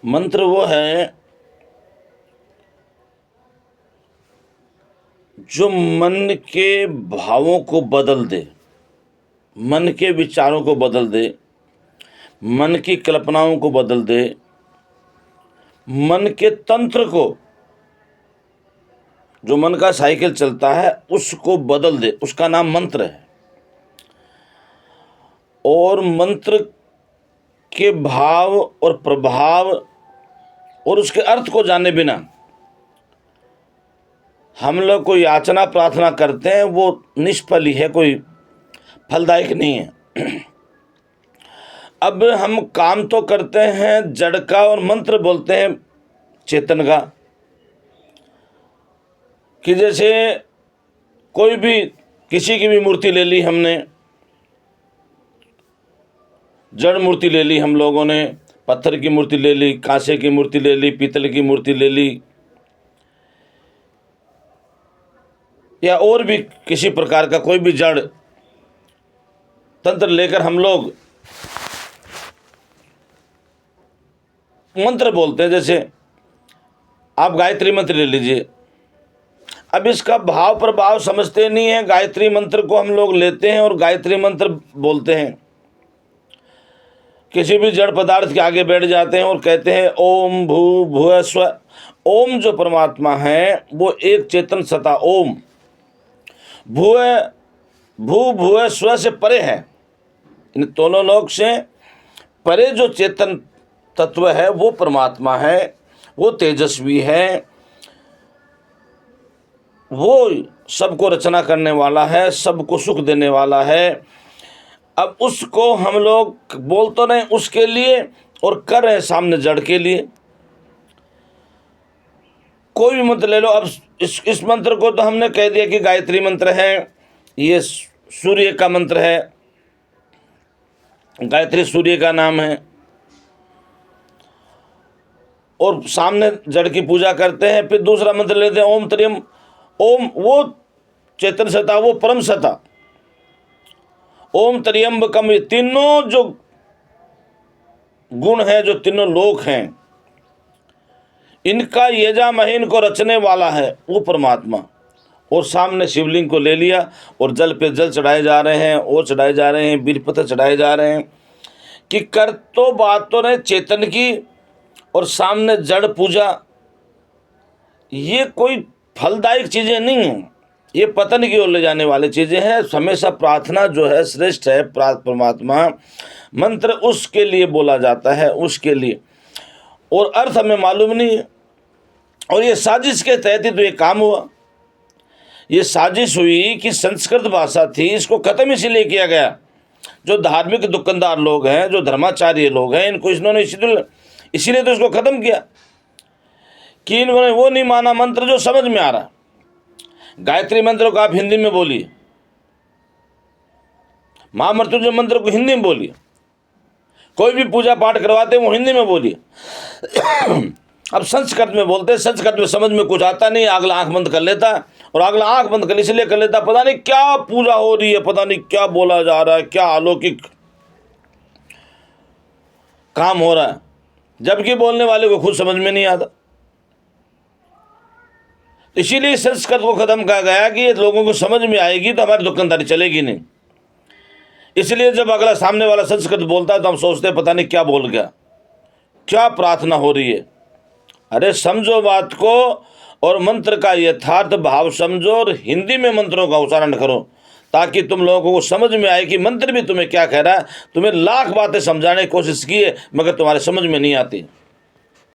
मंत्र वो है जो मन के भावों को बदल दे, मन के विचारों को बदल दे, मन की कल्पनाओं को बदल दे, मन के तंत्र को, जो मन का साइकिल चलता है उसको बदल दे, उसका नाम मंत्र है। और मंत्र के भाव और प्रभाव और उसके अर्थ को जाने बिना हम लोग कोई याचना प्रार्थना करते हैं, वो निष्फल ही है, कोई फलदायक नहीं है। अब हम काम तो करते हैं जड़ का और मंत्र बोलते हैं चेतन का, कि जैसे कोई भी किसी की भी मूर्ति ले ली हमने, जड़ मूर्ति ले ली हम लोगों ने, पत्थर की मूर्ति ले ली, कांसे की मूर्ति ले ली, पीतल की मूर्ति ले ली, या और भी किसी प्रकार का कोई भी जड़ तंत्र लेकर हम लोग मंत्र बोलते हैं। जैसे आप गायत्री मंत्र ले लीजिए, अब इसका भाव प्रभाव समझते नहीं है, गायत्री मंत्र को हम लोग लेते हैं और गायत्री मंत्र बोलते हैं, किसी भी जड़ पदार्थ के आगे बैठ जाते हैं और कहते हैं ओम भू भुव स्व। ओम जो परमात्मा है वो एक चेतन सत्ता ओम, भू भुव स्व से परे है, इन दोनों लोक से परे जो चेतन तत्व है वो परमात्मा है, वो तेजस्वी है, वो सबको रचना करने वाला है, सबको सुख देने वाला है। अब उसको हम लोग बोल तो नहीं उसके लिए और कर रहे हैं सामने जड़ के लिए। कोई भी मंत्र ले लो, अब इस मंत्र को तो हमने कह दिया कि गायत्री मंत्र है, ये सूर्य का मंत्र है, गायत्री सूर्य का नाम है, और सामने जड़ की पूजा करते हैं। फिर दूसरा मंत्र लेते हैं ओम त्र्यम, ओम वो चेतन सत्ता, वो परम सत्ता, ओम त्र्यंबकम। ये तीनों जो गुण हैं, जो तीनों लोक हैं, इनका यजामहीन को रचने वाला है वो परमात्मा। और सामने शिवलिंग को ले लिया और जल पे जल चढ़ाए जा रहे हैं, और चढ़ाए जा रहे हैं, बीरपत्र चढ़ाए जा रहे हैं, कि कर तो बात तो नहीं चेतन की और सामने जड़ पूजा। ये कोई फलदायक चीज़ें नहीं हैं, ये पतन की ओर ले जाने वाली चीज़ें हैं। हमेशा प्रार्थना जो है श्रेष्ठ है, परमात्मा मंत्र उसके लिए बोला जाता है, उसके लिए, और अर्थ हमें मालूम नहीं है। और ये साजिश के तहत ही तो ये काम हुआ। ये साजिश हुई कि संस्कृत भाषा थी, इसको ख़त्म इसीलिए किया गया। जो धार्मिक दुकानदार लोग हैं, जो धर्माचार्य लोग हैं, इनको इन्होंने इसीलिए तो इसको ख़त्म किया कि इन्होंने वो नहीं माना मंत्र जो समझ में आ रहा। गायत्री मंत्र को आप हिंदी में बोलिए, महामृत्युंजय मंत्र को हिंदी में बोलिए, कोई भी पूजा पाठ करवाते हैं वो हिंदी में बोलिए। अब संस्कृत में बोलते हैं, संस्कृत में समझ में कुछ आता नहीं, अगला आंख बंद कर लेता है, और अगला आंख बंद कर इसलिए कर लेता, पता नहीं क्या पूजा हो रही है, पता नहीं क्या बोला जा रहा है, क्या अलौकिक काम हो रहा है, जबकि बोलने वाले को खुद समझ में नहीं आता। इसीलिए संस्कृत को खत्म कहा गया कि ये लोगों को समझ में आएगी तो हमारी दुकानदारी चलेगी नहीं। इसलिए जब अगला सामने वाला संस्कृत बोलता है तो हम सोचते हैं पता नहीं क्या बोल गया, क्या प्रार्थना हो रही है। अरे समझो बात को और मंत्र का यथार्थ भाव समझो और हिंदी में मंत्रों का उच्चारण करो, ताकि तुम लोगों को समझ में आए कि मंत्र भी तुम्हें क्या कह रहा है। तुम्हें लाख बातें समझाने की कोशिश की है मगर तुम्हारे समझ में नहीं आती।